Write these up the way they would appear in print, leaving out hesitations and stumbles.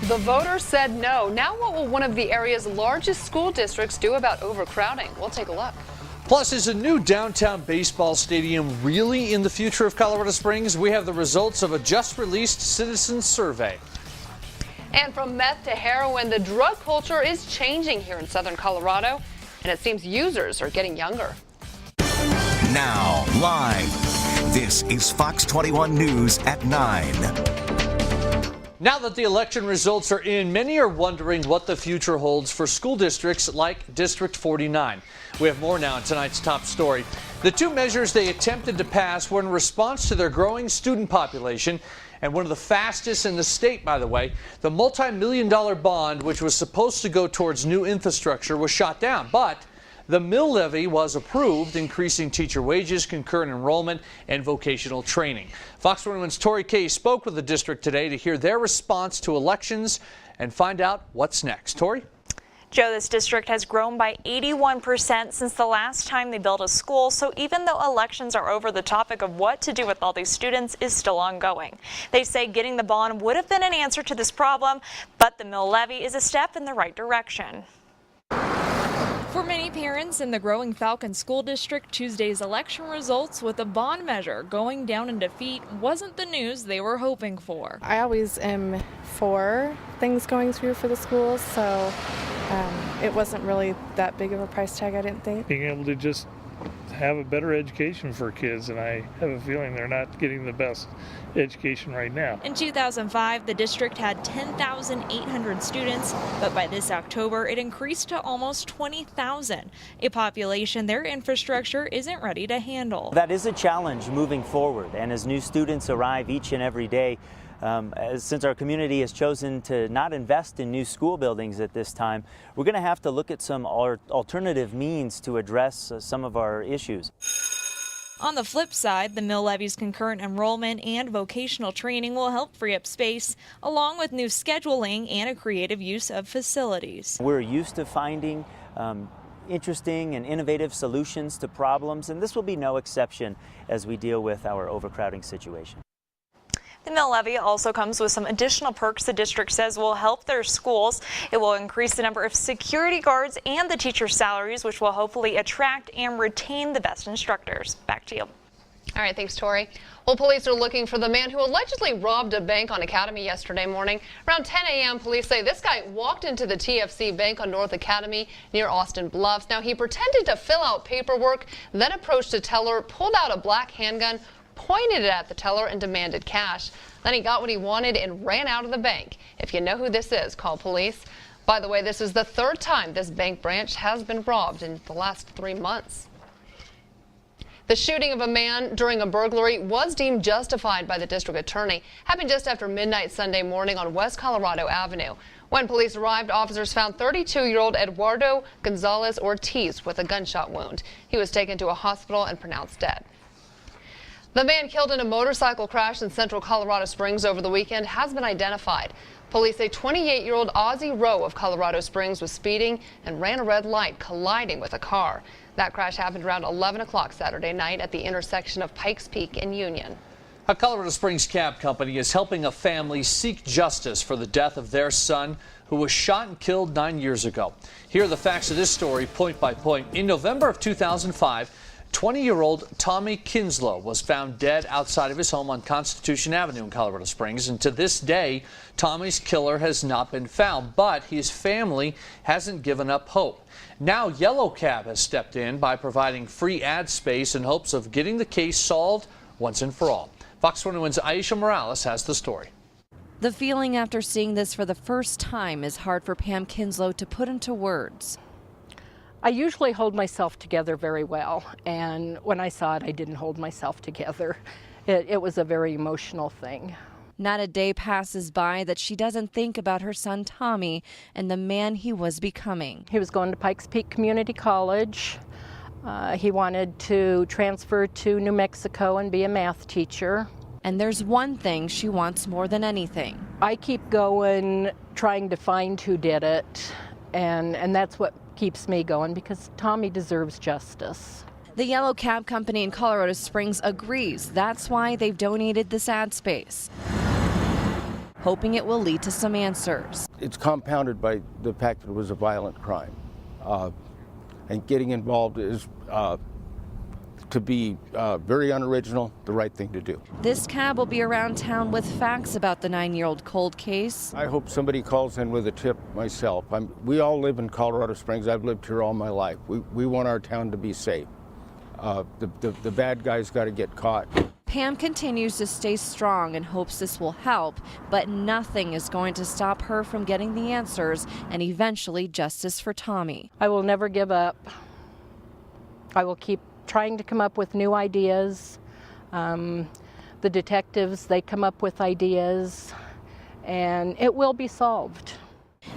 The voters said no. Now what will one of the area's largest school districts do about overcrowding? We'll take a look. Plus, is a new downtown baseball stadium really in the future of Colorado Springs? We have the results of a just-released citizen survey. And from meth to heroin, the drug culture is changing here in southern Colorado, and it seems users are getting younger. Now, live, this is Fox 21 News at 9. Now that the election results are in, many are wondering what the future holds for school districts like District 49. We have more now in tonight's top story. The two measures they attempted to pass were in response to their growing student population, and one of the fastest in the state, by the way. The multi-million-dollar bond, which was supposed to go towards new infrastructure, was shot down. But the mill levy was approved, increasing teacher wages, concurrent enrollment, and vocational training. Fox 21's Tori Kay spoke with the district today to hear their response to elections and find out what's next. Tori? Joe, this district has grown by 81% since the last time they built a school, so even though elections are over, the topic of what to do with all these students is still ongoing. They say getting the bond would have been an answer to this problem, but the mill levy is a step in the right direction. For many parents in the growing Falcon School District, Tuesday's election results with a bond measure going down in defeat wasn't the news they were hoping for. I always am for things going through for the schools, so it wasn't really that big of a price tag, I didn't think. Being able to just have a better education for kids, and I have a feeling they're not getting the best education right now. In 2005, the district had 10,800 students, but by this October, it increased to almost 20,000, a population their infrastructure isn't ready to handle. That is a challenge moving forward, and as new students arrive each and every day, since our community has chosen to not invest in new school buildings at this time, we're going to have to look at some alternative means to address some of our issues. On the flip side, the mill levy's concurrent enrollment and vocational training will help free up space, along with new scheduling and a creative use of facilities. We're used to finding interesting and innovative solutions to problems, and this will be no exception as we deal with our overcrowding situation. The mill levy also comes with some additional perks the district says will help their schools. It will increase the number of security guards and the teacher salaries, which will hopefully attract and retain the best instructors. Back to you. All right, thanks, Tori. Well, police are looking for the man who allegedly robbed a bank on Academy yesterday morning. Around 10 a.m., police say this guy walked into the TFC Bank on North Academy near Austin Bluffs. Now, he pretended to fill out paperwork, then approached a teller, pulled out a black handgun, pointed it at the teller, and demanded cash. Then he got what he wanted and ran out of the bank. If you know who this is, call police. By the way, this is the third time this bank branch has been robbed in the last 3 months. The shooting of a man during a burglary was deemed justified by the district attorney. Happened just after midnight Sunday morning on West Colorado Avenue. When police arrived, officers found 32-year-old Eduardo Gonzalez Ortiz with a gunshot wound. He was taken to a hospital and pronounced dead. The man killed in a motorcycle crash in central Colorado Springs over the weekend has been identified. Police say 28-year-old Ozzie Rowe of Colorado Springs was speeding and ran a red light, colliding with a car. That crash happened around 11 o'clock Saturday night at the intersection of Pikes Peak and Union. A Colorado Springs cab company is helping a family seek justice for the death of their son, who was shot and killed 9 years ago. Here are the facts of this story, point by point. In November of 2005, 20-year-old Tommy Kinslow was found dead outside of his home on Constitution Avenue in Colorado Springs. And to this day, Tommy's killer has not been found, but his family hasn't given up hope. Now, Yellow Cab has stepped in by providing free ad space in hopes of getting the case solved once and for all. Fox 21's Aisha Morales has the story. The feeling after seeing this for the first time is hard for Pam Kinslow to put into words. I usually hold myself together very well, and when I saw it, I didn't hold myself together. It was a very emotional thing. Not a day passes by that she doesn't think about her son Tommy and the man he was becoming. He was going to Pikes Peak Community College. He wanted to transfer to New Mexico and be a math teacher. And there's one thing she wants more than anything. I keep going, trying to find who did it, and that's what keeps me going, because Tommy deserves justice. The Yellow Cab Company in Colorado Springs agrees. That's why they've donated this ad space. hoping it will lead to some answers. It's compounded by the fact that it was a violent crime. And getting involved is, to be very unoriginal, the right thing to do. This cab will be around town with facts about the 9-year-old cold case. I hope somebody calls in with a tip myself. We all live in Colorado Springs. I've lived here all my life. We want our town to be safe. The bad guys got to get caught. Pam continues to stay strong and hopes this will help, but nothing is going to stop her from getting the answers and eventually justice for Tommy. I will never give up. I will keep trying to come up with new ideas. The detectives, they come up with ideas, and it will be solved.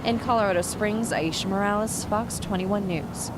In Colorado Springs, Aisha Morales, Fox 21 News.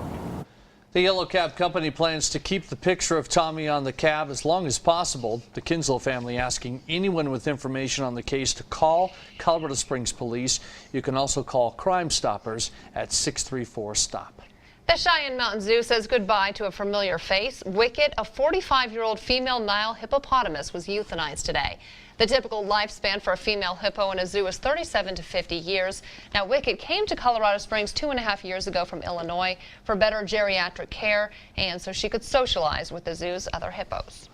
The Yellow Cab Company plans to keep the picture of Tommy on the cab as long as possible. The Kinslow family asking anyone with information on the case to call Colorado Springs Police. You can also call Crime Stoppers at 634-STOP. The Cheyenne Mountain Zoo says goodbye to a familiar face. Wicket, a 45-year-old female Nile hippopotamus, was euthanized today. The typical lifespan for a female hippo in a zoo is 37 to 50 years. Now, Wicket came to Colorado Springs 2.5 years ago from Illinois for better geriatric care and so she could socialize with the zoo's other hippos.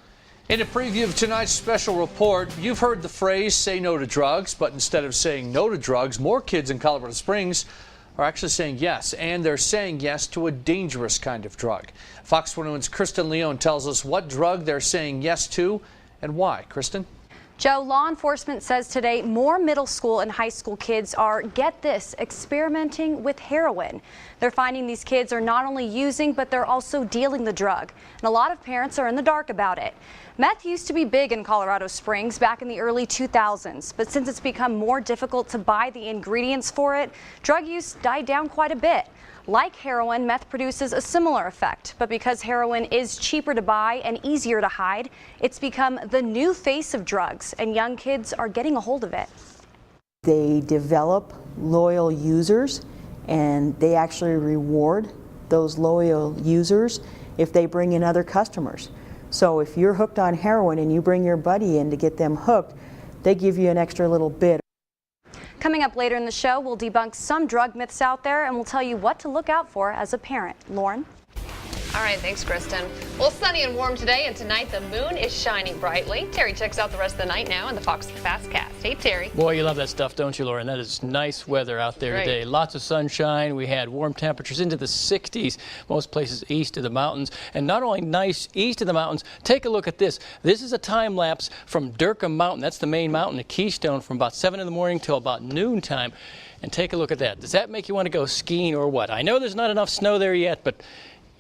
In a preview of tonight's special report, you've heard the phrase "say no to drugs," but instead of saying no to drugs, more kids in Colorado Springs are actually saying yes, and they're saying yes to a dangerous kind of drug. Fox 21's Kristen Leone tells us what drug they're saying yes to and why. Kristen? Joe, law enforcement says today more middle school and high school kids are, get this, experimenting with heroin. They're finding these kids are not only using, but they're also dealing the drug. And a lot of parents are in the dark about it. Meth used to be big in Colorado Springs back in the early 2000s, but since it's become more difficult to buy the ingredients for it, drug use died down quite a bit. Like heroin, meth produces a similar effect, but because heroin is cheaper to buy and easier to hide, it's become the new face of drugs, and young kids are getting a hold of it. They develop loyal users, and they actually reward those loyal users if they bring in other customers. So if you're hooked on heroin and you bring your buddy in to get them hooked, they give you an extra little bit. Coming up later in the show, we'll debunk some drug myths out there and we'll tell you what to look out for as a parent. Lauren? All right, thanks, Kristen. Well, sunny and warm today, and tonight the moon is shining brightly. Terry checks out the rest of the night now in the Fox Fastcast. Hey, Terry. Boy, you love that stuff, don't you, Lauren? That is nice weather out there today. Lots of sunshine. We had warm temperatures into the 60s, most places east of the mountains. And not only nice east of the mountains, take a look at this. This is a time lapse from Durham Mountain. That's the main mountain, the Keystone, from about 7 in the morning till about noontime. And take a look at that. Does that make you want to go skiing or what? I know there's not enough snow there yet, but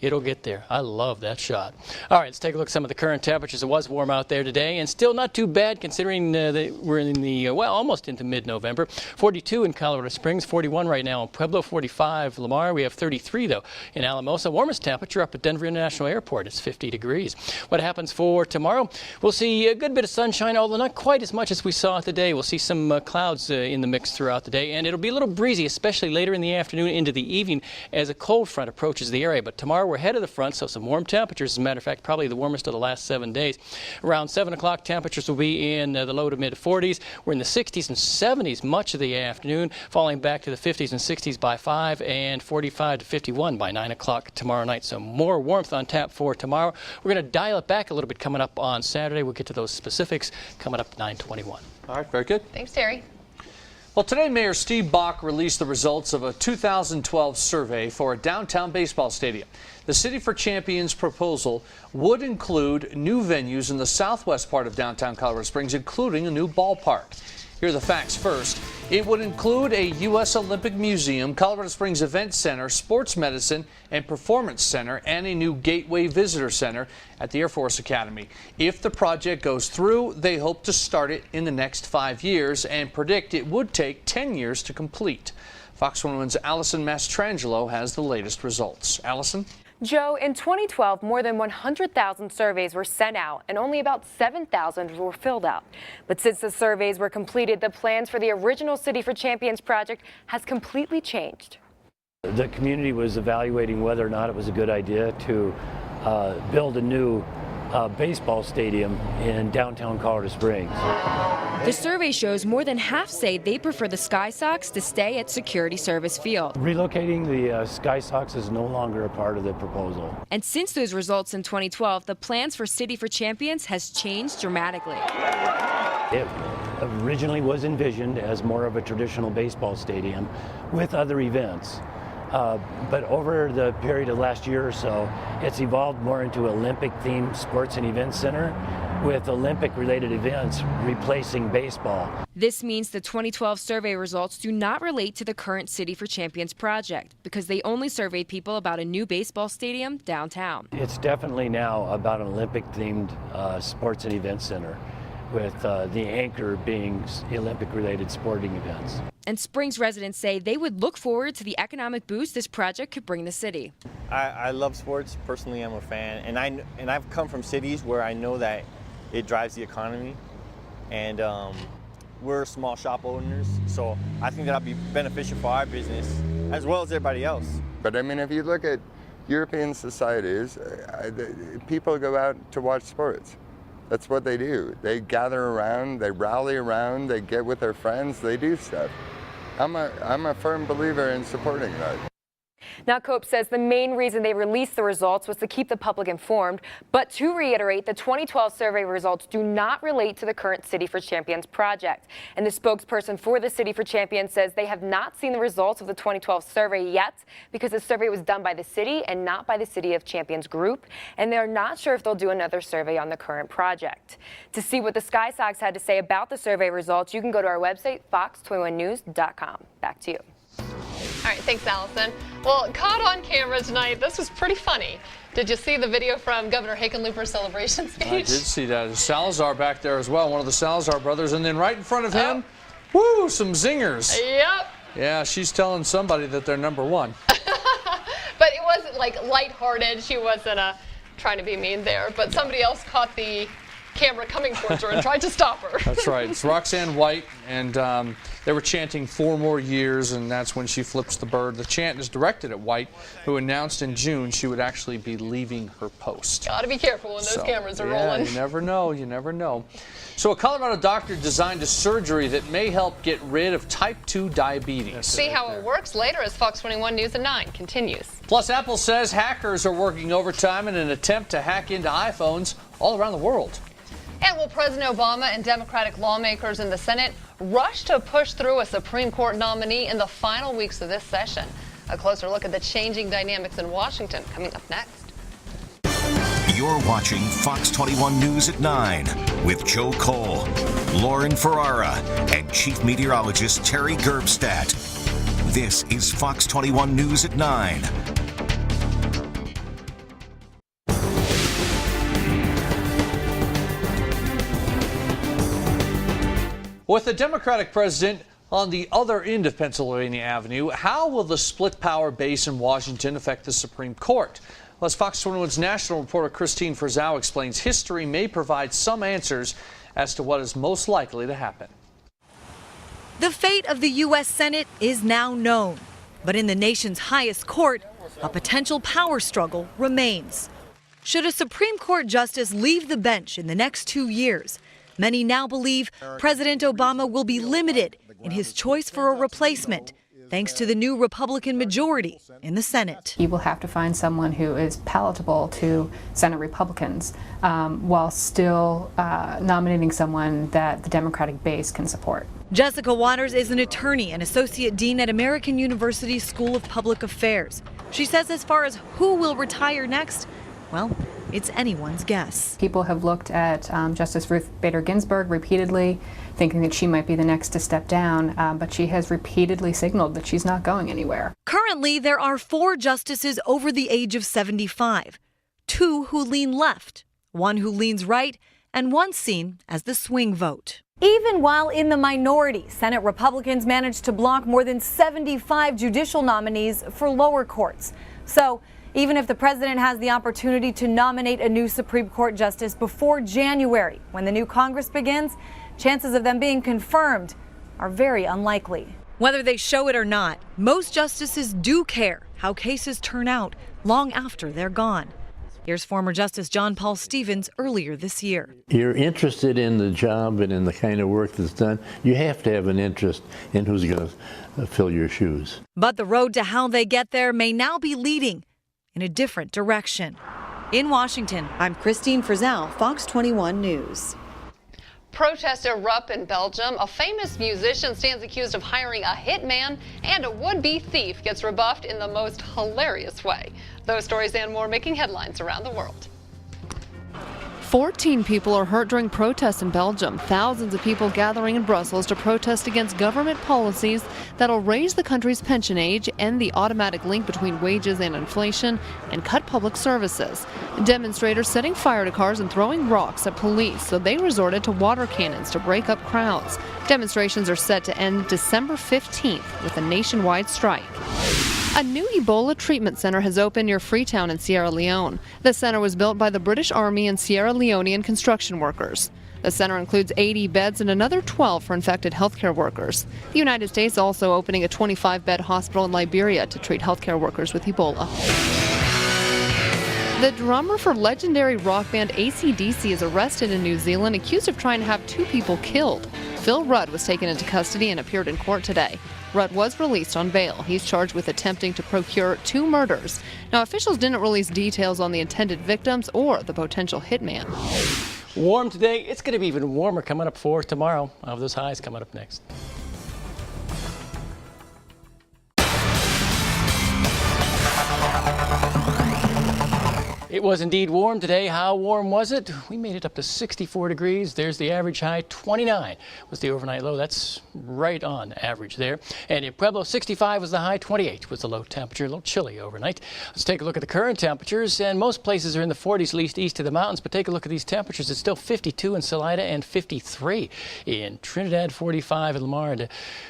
it'll get there. I love that shot. All right, let's take a look at some of the current temperatures. It was warm out there today, and still not too bad considering that we're in the, well, almost into mid-November. 42 in Colorado Springs, 41 right now in Pueblo, 45 Lamar. We have 33, though, in Alamosa. Warmest temperature up at Denver International Airport. It's 50 degrees. What happens for tomorrow? We'll see a good bit of sunshine, although not quite as much as we saw today. We'll see some clouds in the mix throughout the day, and it'll be a little breezy, especially later in the afternoon into the evening as a cold front approaches the area. But tomorrow we're ahead of the front, so some warm temperatures. As a matter of fact, probably the warmest of the last 7 days. Around 7 o'clock, temperatures will be in the low to mid 40s. We're in the 60s and 70s much of the afternoon, falling back to the 50s and 60s by 5 and 45 to 51 by 9 o'clock tomorrow night. So more warmth on tap for tomorrow. We're going to dial it back a little bit coming up on Saturday. We'll get to those specifics coming up 9:21. All right, very good. Thanks, Terry. Well, today Mayor Steve Bach released the results of a 2012 survey for a downtown baseball stadium. The City for Champions proposal would include new venues in the southwest part of downtown Colorado Springs, including a new ballpark. Here are the facts first. It would include a U.S. Olympic Museum, Colorado Springs Event Center, Sports Medicine and Performance Center, and a new Gateway Visitor Center at the Air Force Academy. If the project goes through, they hope to start it in the next 5 years and predict it would take 10 years to complete. Fox 21's Allison Mastrangelo has the latest results. Allison? Joe, in 2012, more than 100,000 surveys were sent out and only about 7,000 were filled out. But since the surveys were completed, the plans for the original City for Champions project has completely changed. The community was evaluating whether or not it was a good idea to build a new baseball stadium in downtown Colorado Springs. The survey shows more than half say they prefer the Sky Sox to stay at Security Service Field. Relocating the Sky Sox is no longer a part of the proposal. And since those results in 2012, the plans for City for Champions has changed dramatically. It originally was envisioned as more of a traditional baseball stadium with other events. But over the period of last year or so, it's evolved more into Olympic-themed sports and events center with Olympic-related events replacing baseball. This means the 2012 survey results do not relate to the current City for Champions project because they only surveyed people about a new baseball stadium downtown. It's definitely now about an Olympic-themed sports and events center, with the anchor being Olympic-related sporting events. And Springs residents say they would look forward to the economic boost this project could bring the city. I love sports. Personally, I'm a fan, and I've come from cities where I know that it drives the economy, and we're small shop owners, so I think that'll be beneficial for our business as well as everybody else. But I mean, if you look at European societies, people go out to watch sports. That's what they do. They gather around, they rally around, they get with their friends, they do stuff. I'm a firm believer in supporting that. Now, Cope says the main reason they released the results was to keep the public informed, but to reiterate, the 2012 survey results do not relate to the current City for Champions project. And the spokesperson for the City for Champions says they have not seen the results of the 2012 survey yet because the survey was done by the city and not by the City of Champions group, and they're not sure if they'll do another survey on the current project. To see what the Sky Sox had to say about the survey results, you can go to our website, FOX21news.com. Back to you. All right, thanks, Allison. Well, caught on camera tonight, this was pretty funny. Did you see the video from Governor Hickenlooper's celebration speech? I did see that. Salazar back there as well, one of the Salazar brothers. And then right in front of him, woo, some zingers. Yep. Yeah, she's telling somebody that they're number one. But it wasn't like lighthearted. She wasn't trying to be mean there. But somebody else caught the camera coming towards her and tried to stop her. That's right. It's Roxanne White, and they were chanting 4 more years, and that's when she flips the bird. The chant is directed at White, who announced in June she would actually be leaving her post. Got to be careful when those cameras are rolling. You never know. You never know. So a Colorado doctor designed a surgery that may help get rid of type 2 diabetes. See how it works later as Fox 21 News at 9 continues. Plus, Apple says hackers are working overtime in an attempt to hack into iPhones all around the world. And will President Obama and Democratic lawmakers in the Senate rush to push through a Supreme Court nominee in the final weeks of this session? A closer look at the changing dynamics in Washington coming up next. You're watching Fox 21 News at 9 with Joe Cole, Lauren Ferrara, and Chief Meteorologist Terry Gerbstadt. This is Fox 21 News at 9. With the Democratic president on the other end of Pennsylvania Avenue, how will the split power base in Washington affect the Supreme Court? Well, as Fox 21's national reporter Christine Frizzau explains, history may provide some answers as to what is most likely to happen. The fate of the U.S. Senate is now known, but in the nation's highest court, a potential power struggle remains. Should a Supreme Court justice leave the bench in the next 2 years, many now believe President Obama will be limited in his choice for a replacement, thanks to the new Republican majority in the Senate. He will have to find someone who is palatable to Senate Republicans while still nominating someone that the Democratic base can support. Jessica Waters is an attorney and associate dean at American University School of Public Affairs. She says as far as who will retire next, well, it's anyone's guess. People have looked at Justice Ruth Bader Ginsburg repeatedly, thinking that she might be the next to step down, but she has repeatedly signaled that she's not going anywhere. Currently, there are 4 justices over the age of 75, 2 who lean left, 1 who leans right, and 1 seen as the swing vote. Even while in the minority, Senate Republicans managed to block more than 75 judicial nominees for lower courts. So, even if the president has the opportunity to nominate a new Supreme Court justice before January, when the new Congress begins, chances of them being confirmed are very unlikely. Whether they show it or not, most justices do care how cases turn out long after they're gone. Here's former Justice John Paul Stevens earlier this year. You're interested in the job and in the kind of work that's done. You have to have an interest in who's going to fill your shoes. But the road to how they get there may now be leading in a different direction. In Washington, I'm Christine Frizzell, Fox 21 News. Protests erupt in Belgium. A famous musician stands accused of hiring a hitman, and a would-be thief gets rebuffed in the most hilarious way. Those stories and more making headlines around the world. 14 people are hurt during protests in Belgium. Thousands of people gathering in Brussels to protest against government policies that'll raise the country's pension age, end the automatic link between wages and inflation, and cut public services. Demonstrators setting fire to cars and throwing rocks at police, so they resorted to water cannons to break up crowds. Demonstrations are set to end December 15th with a nationwide strike. A new Ebola treatment center has opened near Freetown in Sierra Leone. The center was built by the British Army and Sierra Leonean construction workers. The center includes 80 beds and another 12 for infected healthcare workers. The United States also opening a 25-bed hospital in Liberia to treat healthcare workers with Ebola. The drummer for legendary rock band AC/DC is arrested in New Zealand, accused of trying to have 2 people killed. Phil Rudd was taken into custody and appeared in court today. Rudd was released on bail. He's charged with attempting to procure 2 murders. Now, officials didn't release details on the intended victims or the potential hitman. Warm today. It's going to be even warmer coming up for tomorrow. I'll have those highs coming up next. It was indeed warm today. How warm was it? We made it up to 64 degrees. There's the average high. 29 was the overnight low. That's right on average there. And in Pueblo, 65 was the high. 28 was the low temperature. A little chilly overnight. Let's take a look at the current temperatures. And most places are in the 40s, at least east of the mountains. But take a look at these temperatures. It's still 52 in Salida and 53 in Trinidad, 45 in Lamar. And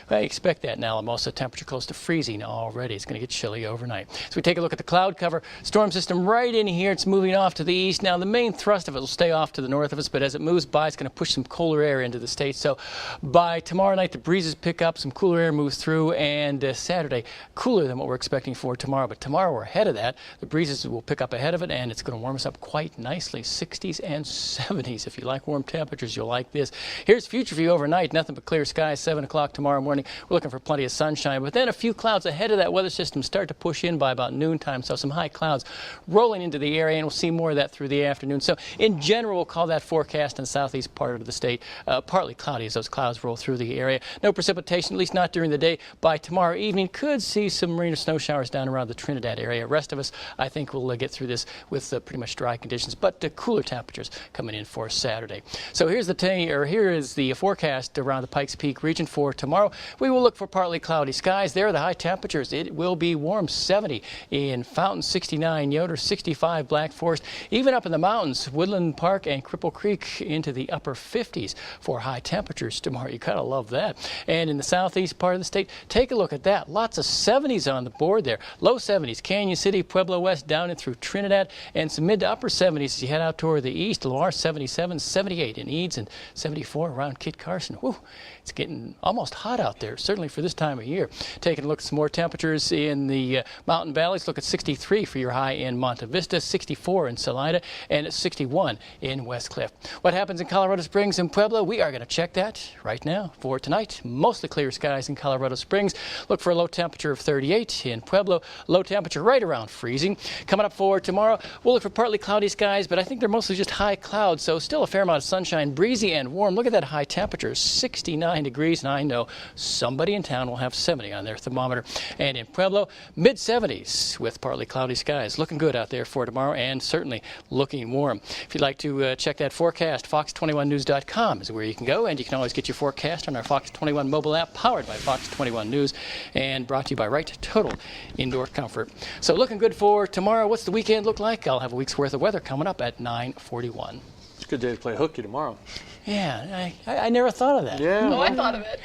I expect that now. Most of the temperature close to freezing already. It's going to get chilly overnight. So we take a look at the cloud cover. Storm system right in here. It's moving off to the east. Now, the main thrust of it will stay off to the north of us, but as it moves by, it's going to push some cooler air into the state. So by tomorrow night, the breezes pick up, some cooler air moves through, and Saturday, cooler than what we're expecting for tomorrow. But tomorrow, we're ahead of that. The breezes will pick up ahead of it, and it's going to warm us up quite nicely. 60s and 70s. If you like warm temperatures, you'll like this. Here's future view overnight. Nothing but clear skies. 7 o'clock tomorrow morning. We're looking for plenty of sunshine, but then a few clouds ahead of that weather system start to push in by about noontime. So some high clouds rolling into the area, and we'll see more of that through the afternoon. So in general, we'll call that forecast in the southeast part of the state partly cloudy as those clouds roll through the area. No precipitation, at least not during the day. By tomorrow evening, could see some rain or snow showers down around the Trinidad area. Rest of us, I think, will get through this with pretty much dry conditions, but cooler temperatures coming in for Saturday. So here is the forecast around the Pikes Peak region for tomorrow. We will look for partly cloudy skies. There are the high temperatures. It will be warm. 70 in Fountain, 69 Yoder, 65 Black Forest. Even up in the mountains, Woodland Park and Cripple Creek into the upper 50s for high temperatures tomorrow. You gotta love that. And in the southeast part of the state, take a look at that. Lots of 70s on the board there. Low 70s, Canyon City, Pueblo West, down and through Trinidad, and some mid to upper 70s as you head out toward the east. Lamar, 77, 78 in Eads, and 74 around Kit Carson. Whew, it's getting almost hot out there, certainly for this time of year. Taking a look at some more temperatures in the mountain valleys. Look at 63 for your high in Monte Vista, 64 in Salida, and 61 in West Cliff. What happens in Colorado Springs and Pueblo? We are going to check that right now for tonight. Mostly clear skies in Colorado Springs. Look for a low temperature of 38 in Pueblo. Low temperature right around freezing. Coming up for tomorrow, we'll look for partly cloudy skies, but I think they're mostly just high clouds, so still a fair amount of sunshine, breezy and warm. Look at that high temperature, 69 degrees, and I know somebody in town will have 70 on their thermometer. And in Pueblo, mid-70s with partly cloudy skies. Looking good out there for tomorrow, and certainly looking warm. If you'd like to check that forecast, fox21news.com is where you can go, and you can always get your forecast on our Fox 21 mobile app powered by Fox 21 News and brought to you by Right Total Indoor Comfort. So looking good for tomorrow. What's the weekend look like? I'll have a week's worth of weather coming up at 9:41. It's a good day to play hooky tomorrow. Yeah, I never thought of that. Yeah. Oh, I thought of it.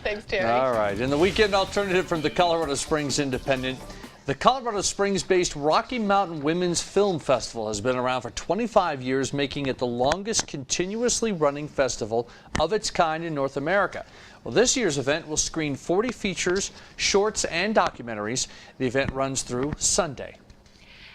Thanks, Terry. All right. In the weekend alternative from the Colorado Springs Independent, the Colorado Springs-based Rocky Mountain Women's Film Festival has been around for 25 years, making it the longest continuously running festival of its kind in North America. Well, this year's event will screen 40 features, shorts, and documentaries. The event runs through Sunday.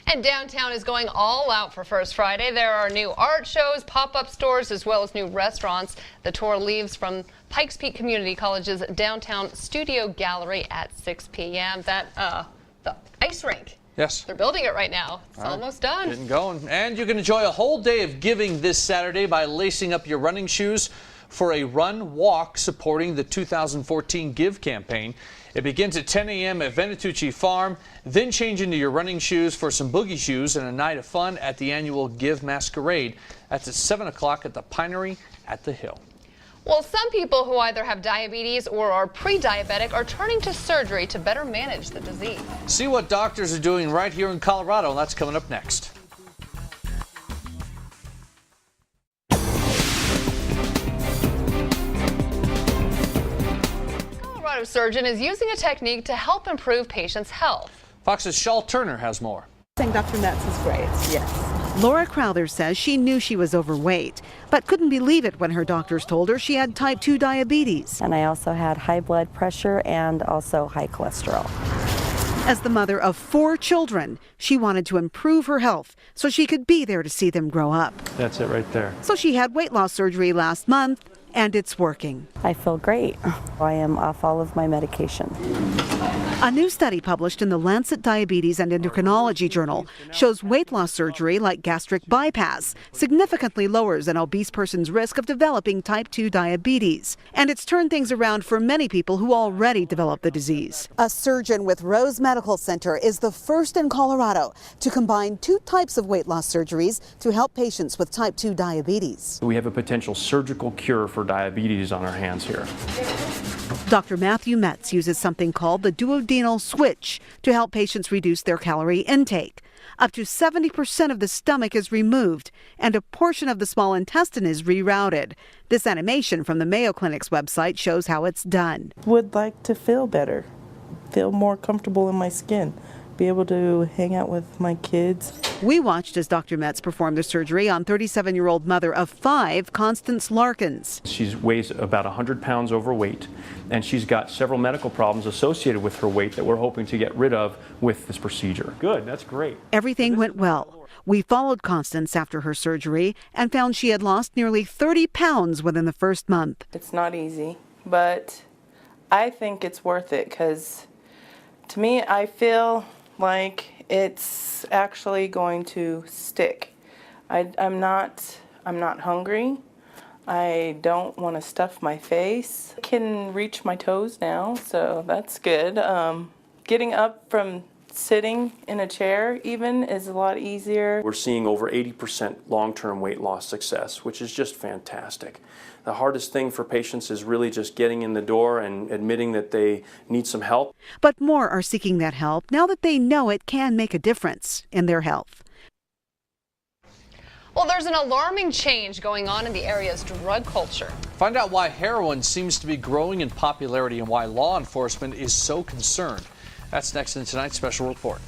And downtown is going all out for First Friday. There are new art shows, pop-up stores, as well as new restaurants. The tour leaves from Pikes Peak Community College's downtown studio gallery at 6 p.m. The ice rink. Yes. They're building it right now. It's almost done. Getting going. And you can enjoy a whole day of giving this Saturday by lacing up your running shoes for a run walk supporting the 2014 Give campaign. It begins at 10 a.m. at Venatucci Farm, then change into your running shoes for some boogie shoes and a night of fun at the annual Give Masquerade. That's at 7 o'clock at the Pinery at the Hill. Well, some people who either have diabetes or are pre-diabetic are turning to surgery to better manage the disease. See what doctors are doing right here in Colorado, and that's coming up next. A surgeon is using a technique to help improve patients' health. Fox's Shawl Turner has more. I think Dr. Metz is great, yes. Laura Crowther says she knew she was overweight, but couldn't believe it when her doctors told her she had type 2 diabetes. And I also had high blood pressure and also high cholesterol. As the mother of 4 children, she wanted to improve her health so she could be there to see them grow up. That's it right there. So she had weight loss surgery last month, and it's working. I feel great. I am off all of my medication. A new study published in the Lancet Diabetes and Endocrinology Journal shows weight loss surgery like gastric bypass significantly lowers an obese person's risk of developing type 2 diabetes. And it's turned things around for many people who already developed the disease. A surgeon with Rose Medical Center is the first in Colorado to combine 2 types of weight loss surgeries to help patients with type 2 diabetes. We have a potential surgical cure for diabetes on our hands here. Dr. Matthew Metz uses something called the duodenal switch to help patients reduce their calorie intake. Up to 70% of the stomach is removed and a portion of the small intestine is rerouted. This animation from the Mayo Clinic's website shows how it's done. Would like to feel better, feel more comfortable in my skin, be able to hang out with my kids. We watched as Dr. Metz performed the surgery on 37-year-old mother of 5, Constance Larkins. She weighs about 100 pounds overweight, and she's got several medical problems associated with her weight that we're hoping to get rid of with this procedure. Good, that's great. Everything went well. We followed Constance after her surgery and found she had lost nearly 30 pounds within the first month. It's not easy, but I think it's worth it because to me, I feel like it's actually going to stick. I'm not hungry. I don't want to stuff my face. I can reach my toes now, so that's good. Getting up from sitting in a chair even is a lot easier. We're seeing over 80% long-term weight loss success, which is just fantastic. The hardest thing for patients is really just getting in the door and admitting that they need some help. But more are seeking that help now that they know it can make a difference in their health. Well, there's an alarming change going on in the area's drug culture. Find out why heroin seems to be growing in popularity and why law enforcement is so concerned. That's next in tonight's special report.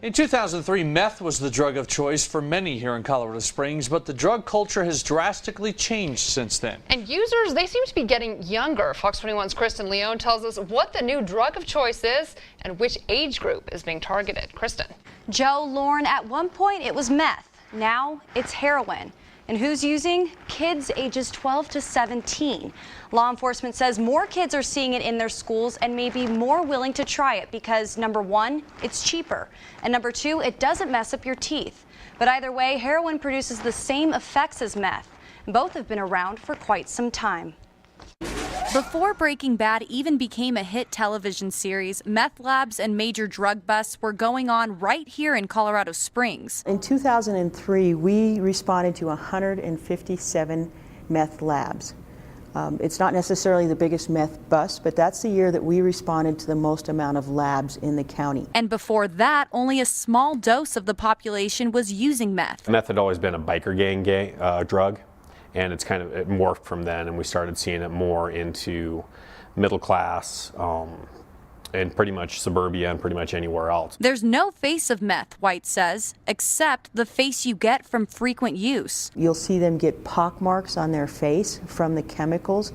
In 2003, meth was the drug of choice for many here in Colorado Springs, but the drug culture has drastically changed since then. And users, they seem to be getting younger. Fox 21's Kristen Leone tells us what the new drug of choice is and which age group is being targeted. Kristen. Joe, Lauren, at one point it was meth. Now it's heroin. And who's using? Kids ages 12 to 17. Law enforcement says more kids are seeing it in their schools and may be more willing to try it because, number 1, it's cheaper, and number 2, it doesn't mess up your teeth. But either way, heroin produces the same effects as meth. Both have been around for quite some time. Before Breaking Bad even became a hit television series, meth labs and major drug busts were going on right here in Colorado Springs. In 2003, we responded to 157 meth labs. It's not necessarily the biggest meth bust, but that's the year that we responded to the most amount of labs in the county. And before that, only a small dose of the population was using meth. Meth had always been a biker gang drug. And it morphed from then, and we started seeing it more into middle class and pretty much suburbia and pretty much anywhere else. There's no face of meth, White says, except the face you get from frequent use. You'll see them get pock marks on their face from the chemicals.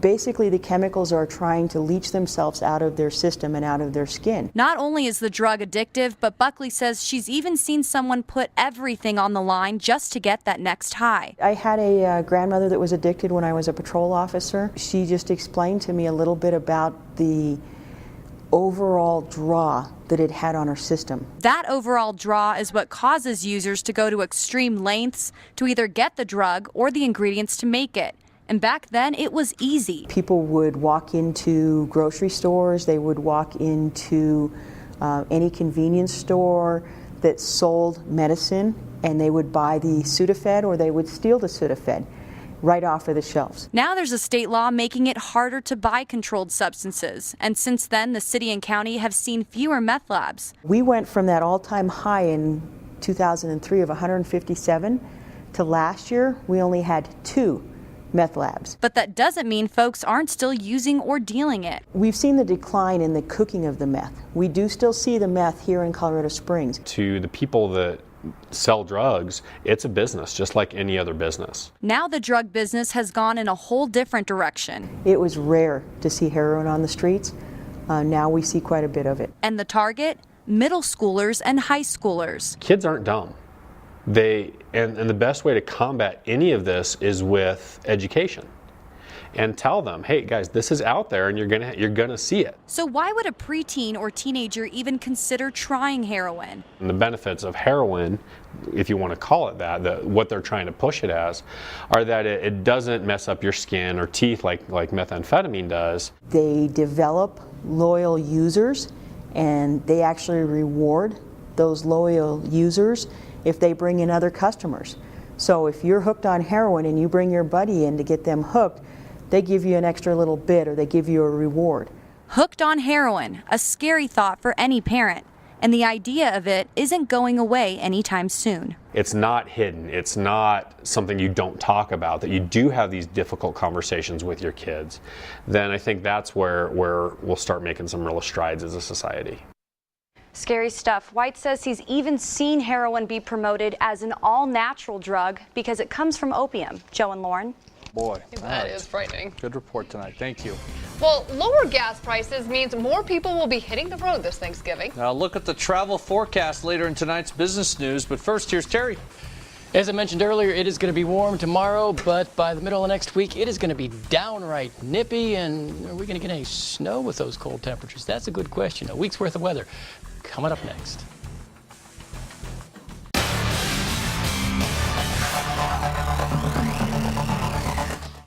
Basically, the chemicals are trying to leach themselves out of their system and out of their skin. Not only is the drug addictive, but Buckley says she's even seen someone put everything on the line just to get that next high. I had a grandmother that was addicted when I was a patrol officer. She just explained to me a little bit about the overall draw that it had on her system. That overall draw is what causes users to go to extreme lengths to either get the drug or the ingredients to make it. And back then, it was easy. People would walk into grocery stores, they would walk into any convenience store that sold medicine, and they would buy the Sudafed or they would steal the Sudafed right off of the shelves. Now there's a state law making it harder to buy controlled substances. And since then, the city and county have seen fewer meth labs. We went from that all-time high in 2003 of 157 to last year, we only had 2 meth labs. But that doesn't mean folks aren't still using or dealing it. We've seen the decline in the cooking of the meth. We do still see the meth here in Colorado Springs. To the people that sell drugs, it's a business just like any other business. Now the drug business has gone in a whole different direction. It was rare to see heroin on the streets. Now we see quite a bit of it. And the target? Middle schoolers and high schoolers. Kids aren't dumb. And the best way to combat any of this is with education. And tell them, hey guys, this is out there and you're gonna see it. So why would a preteen or teenager even consider trying heroin? And the benefits of heroin, if you want to call it that, what they're trying to push it as, are that it doesn't mess up your skin or teeth like methamphetamine does. They develop loyal users, and they actually reward those loyal users if they bring in other customers. So if you're hooked on heroin and you bring your buddy in to get them hooked, they give you an extra little bit or they give you a reward. Hooked on heroin, a scary thought for any parent. And the idea of it isn't going away anytime soon. It's not hidden. It's not something you don't talk about, that you do have these difficult conversations with your kids. Then I think that's where we'll start making some real strides as a society. Scary stuff. White says he's even seen heroin be promoted as an all-natural drug because it comes from opium. Joe and Lauren. Boy, that is frightening. Good report tonight. Thank you. Well, lower gas prices means more people will be hitting the road this Thanksgiving. Now look at the travel forecast later in tonight's business news. But first, here's Terry. As I mentioned earlier, it is going to be warm tomorrow, but by the middle of next week, it is going to be downright nippy. And are we going to get any snow with those cold temperatures? That's a good question. A week's worth of weather coming up next.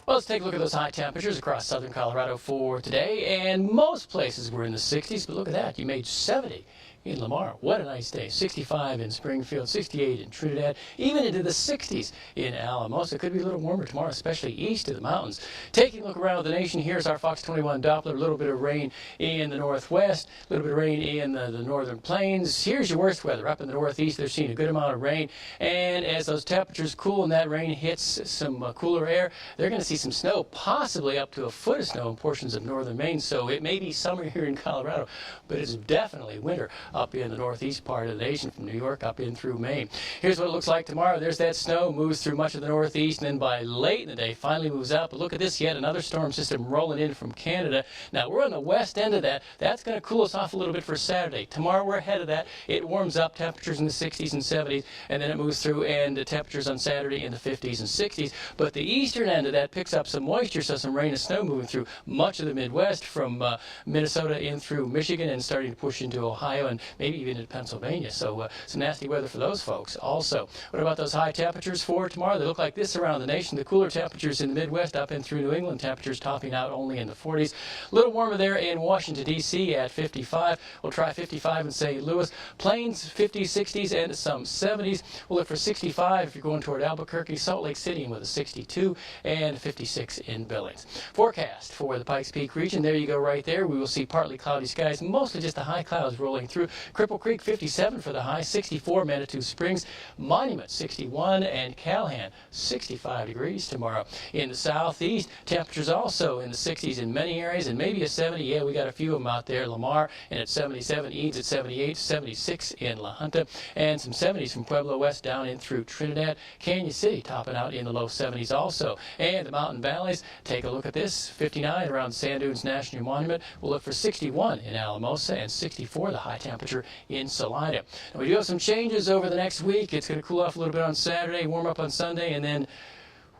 Well, let's take a look at those high temperatures across southern Colorado for today. And most places were in the 60s, but look at that. You made 70 in Lamar. What a nice day. 65 in Springfield, 68 in Trinidad, even into the 60s in Alamos. It could be a little warmer tomorrow, especially east of the mountains. Taking a look around the nation, here's our FOX21 Doppler. A little bit of rain in the northwest, a little bit of rain in the northern plains. Here's your worst weather. Up in the northeast, they're seeing a good amount of rain. And as those temperatures cool and that rain hits some cooler air, they're going to see some snow, possibly up to a foot of snow in portions of northern Maine. So it may be summer here in Colorado, but it's definitely winter up in the northeast part of the nation, from New York up in through Maine. Here's what it looks like tomorrow. There's that snow, moves through much of the northeast, and then by late in the day finally moves out. But look at this, yet another storm system rolling in from Canada. Now we're on the west end of that. That's going to cool us off a little bit for Saturday. Tomorrow we're ahead of that. It warms up, temperatures in the 60s and 70s, and then it moves through, and the temperatures on Saturday in the 50s and 60s. But the eastern end of that picks up some moisture, so some rain and snow moving through much of the Midwest, from Minnesota in through Michigan, and starting to push into Ohio and maybe even into Pennsylvania. So some nasty weather for those folks also. What about those high temperatures for tomorrow? They look like this around the nation. The cooler temperatures in the Midwest up in through New England, temperatures topping out only in the 40s. A little warmer there in Washington, D.C. at 55. We'll try 55 in St. Louis. Plains, 50s, 60s, and some 70s. We'll look for 65 if you're going toward Albuquerque. Salt Lake City with a 62 and 56 in Billings. Forecast for the Pikes Peak region. There you go right there. We will see partly cloudy skies, mostly just the high clouds rolling through. Cripple Creek 57 for the high, 64 Manitou Springs, Monument 61, and Callahan 65 degrees tomorrow. In the southeast, temperatures also in the 60s in many areas and maybe a 70. Yeah, we got a few of them out there. Lamar and at 77, Eads at 78, 76 in La Junta, and some 70s from Pueblo West down in through Trinidad. Canyon City topping out in the low 70s also. And the mountain valleys, take a look at this, 59 around Sand Dunes National Monument. We'll look for 61 in Alamosa and 64 the high temperature in Salida. Now, we do have some changes over the next week. It's going to cool off a little bit on Saturday, warm up on Sunday, and then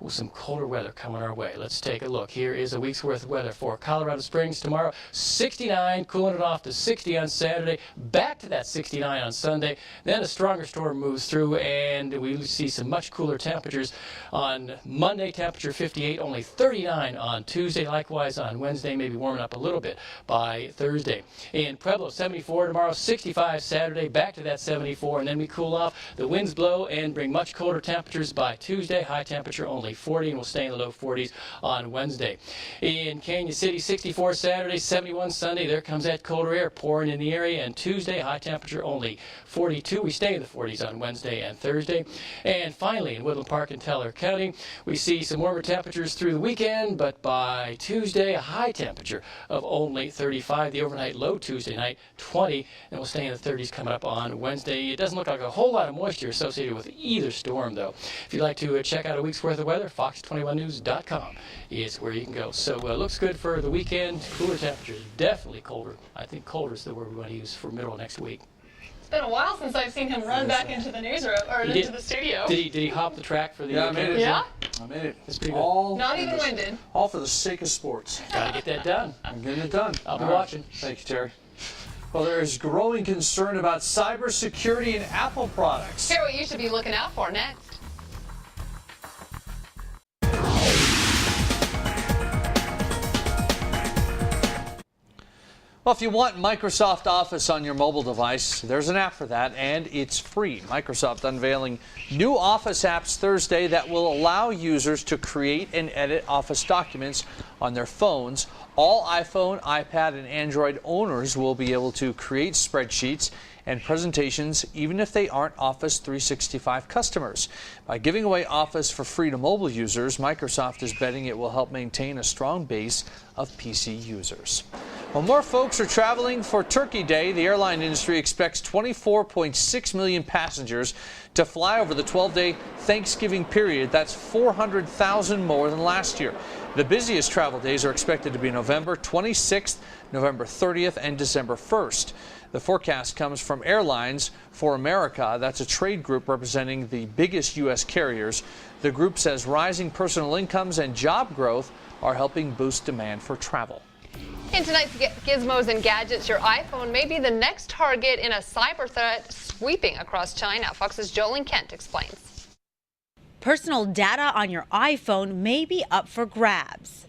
some colder weather coming our way. Let's take a look. Here is a week's worth of weather for Colorado Springs tomorrow. 69, cooling it off to 60 on Saturday, back to that 69 on Sunday. Then a stronger storm moves through, and we see some much cooler temperatures on Monday. Temperature 58, only 39 on Tuesday. Likewise on Wednesday, maybe warming up a little bit by Thursday. In Pueblo, 74 tomorrow, 65 Saturday, back to that 74, and then we cool off. The winds blow and bring much colder temperatures by Tuesday. High temperature only 40, and we'll stay in the low 40s on Wednesday. In Canyon City, 64 Saturday, 71 Sunday. There comes that colder air pouring in the area, and Tuesday, high temperature only 42. We stay in the 40s on Wednesday and Thursday. And finally, in Woodland Park and Teller County, we see some warmer temperatures through the weekend, but by Tuesday, a high temperature of only 35. The overnight low Tuesday night, 20, and we'll stay in the 30s coming up on Wednesday. It doesn't look like a whole lot of moisture associated with either storm, though. If you'd like to check out a week's worth of weather, FOX21News.com is where you can go. So looks good for the weekend. Cooler temperatures, definitely colder. I think colder is the word we want to use for middle of next week. It's been a while since I've seen him run back into the newsroom or into the studio. Did he hop the track for the? Yeah, I made it. Yeah. I made it. It's pretty good. All not even winded. All for the sake of sports. Gotta get that done. I'm getting it done. I'll be watching. Thank you, Terry. Well, there is growing concern about cybersecurity in Apple products. Hear what you should be looking out for next. Well, if you want Microsoft Office on your mobile device, there's an app for that, and it's free. Microsoft unveiling new Office apps Thursday that will allow users to create and edit Office documents on their phones. All iPhone, iPad, and Android owners will be able to create spreadsheets and presentations even if they aren't Office 365 customers. By giving away Office for free to mobile users, Microsoft is betting it will help maintain a strong base of PC users. While more folks are traveling for Turkey Day, the airline industry expects 24.6 million passengers to fly over the 12-day Thanksgiving period. That's 400,000 more than last year. The busiest travel days are expected to be November 26th, November 30th, and December 1st. The forecast comes from Airlines for America. That's a trade group representing the biggest U.S. carriers. The group says rising personal incomes and job growth are helping boost demand for travel. In tonight's Gizmos and Gadgets, your iPhone may be the next target in a cyber threat sweeping across China. Fox's Jolene Kent explains. Personal data on your iPhone may be up for grabs.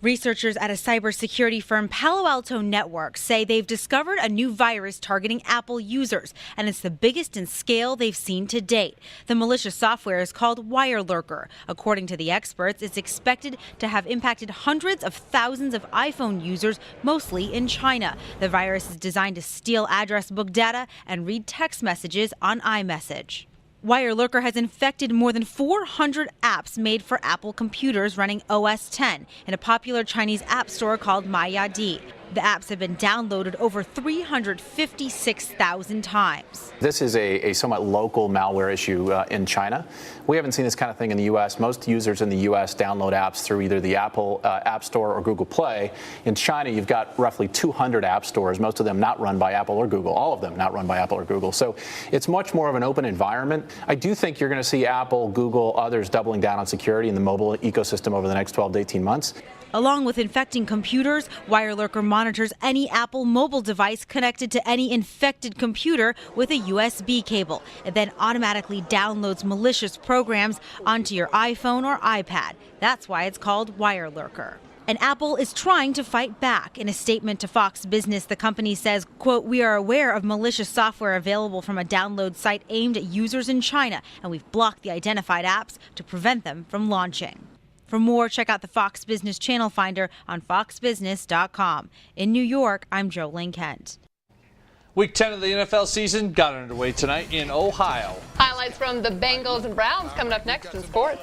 Researchers at a cybersecurity firm, Palo Alto Networks, say they've discovered a new virus targeting Apple users, and it's the biggest in scale they've seen to date. The malicious software is called WireLurker. According to the experts, it's expected to have impacted hundreds of thousands of iPhone users, mostly in China. The virus is designed to steal address book data and read text messages on iMessage. WireLurker has infected more than 400 apps made for Apple computers running OS X in a popular Chinese app store called Maiyadi. The apps have been downloaded over 356,000 times. This is a somewhat local malware issue in China. We haven't seen this kind of thing in the U.S. Most users in the U.S. download apps through either the Apple App Store or Google Play. In China, you've got roughly 200 app stores, most of them not run by Apple or Google, all of them not run by Apple or Google. So it's much more of an open environment. I do think you're going to see Apple, Google, others doubling down on security in the mobile ecosystem over the next 12 to 18 months. Along with infecting computers, WireLurker monitors any Apple mobile device connected to any infected computer with a USB cable. It then automatically downloads malicious programs onto your iPhone or iPad. That's why it's called WireLurker. And Apple is trying to fight back. In a statement to Fox Business, the company says, quote, "We are aware of malicious software available from a download site aimed at users in China, and we've blocked the identified apps to prevent them from launching." For more, check out the Fox Business Channel Finder on foxbusiness.com. In New York, I'm Jolene Kent. Week 10 of the NFL season got underway tonight in Ohio. Highlights from the Bengals and Browns coming up next in sports.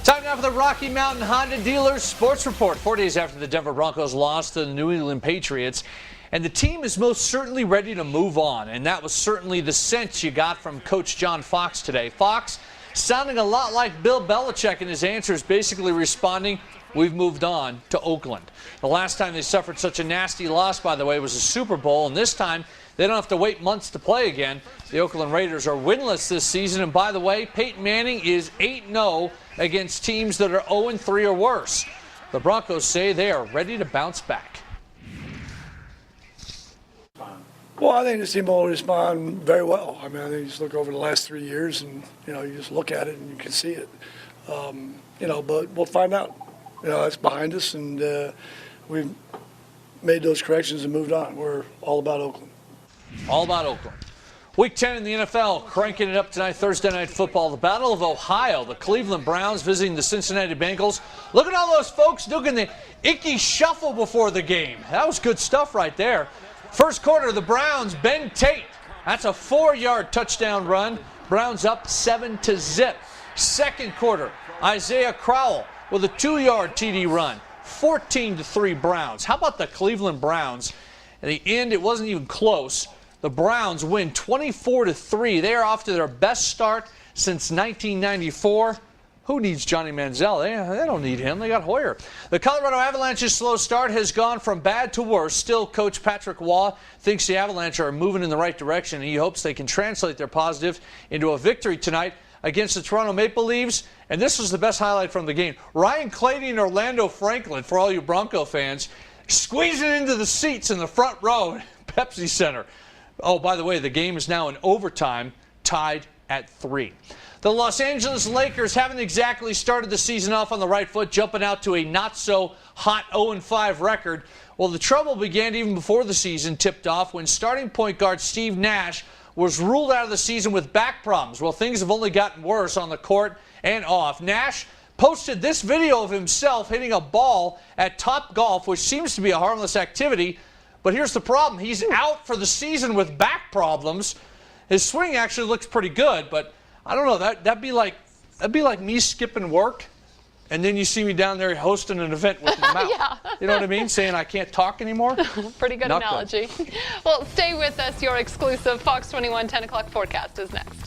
Time now for the Rocky Mountain Honda Dealers Sports Report. 4 days after the Denver Broncos lost to the New England Patriots, and the team is most certainly ready to move on, and that was certainly the sense you got from Coach John Fox today. Fox sounding a lot like Bill Belichick in his answers, basically responding, "We've moved on" to Oakland. The last time they suffered such a nasty loss, by the way, was a Super Bowl, and this time they don't have to wait months to play again. The Oakland Raiders are winless this season, and by the way, Peyton Manning is 8-0 against teams that are 0-3 or worse. The Broncos say they are ready to bounce back. Well, I think this team will respond very well. I mean, I think you just look over the last 3 years and, you just look at it and you can see it. But we'll find out. That's behind us, and we've made those corrections and moved on. We're all about Oakland. All about Oakland. Week 10 in the NFL, cranking it up tonight, Thursday Night Football. The Battle of Ohio, the Cleveland Browns visiting the Cincinnati Bengals. Look at all those folks doing the icky shuffle before the game. That was good stuff right there. First quarter, the Browns, Ben Tate. That's a 4-yard touchdown run. Browns up 7-0. Second quarter, Isaiah Crowell with a 2-yard TD run. 14-3 Browns. How about the Cleveland Browns? At the end, it wasn't even close. The Browns win 24-3. They are off to their best start since 1994. Who needs Johnny Manziel? They don't need him. They got Hoyer. The Colorado Avalanche's slow start has gone from bad to worse. Still, Coach Patrick Waugh thinks the Avalanche are moving in the right direction, and he hopes they can translate their positive into a victory tonight against the Toronto Maple Leafs. And this was the best highlight from the game. Ryan Clady and Orlando Franklin, for all you Bronco fans, squeezing into the seats in the front row at Pepsi Center. Oh, by the way, the game is now in overtime, tied at 3. The Los Angeles Lakers haven't exactly started the season off on the right foot, jumping out to a not-so-hot 0-5 record. Well, the trouble began even before the season tipped off when starting point guard Steve Nash was ruled out of the season with back problems. Well, things have only gotten worse on the court and off. Nash posted this video of himself hitting a ball at Topgolf, which seems to be a harmless activity. But here's the problem. He's out for the season with back problems. His swing actually looks pretty good, but I don't know. That'd be like me skipping work, and then you see me down there hosting an event with my mouth. Yeah. You know what I mean? Saying I can't talk anymore. Pretty good Not analogy. Good. Well, stay with us. Your exclusive Fox 21 10 o'clock forecast is next.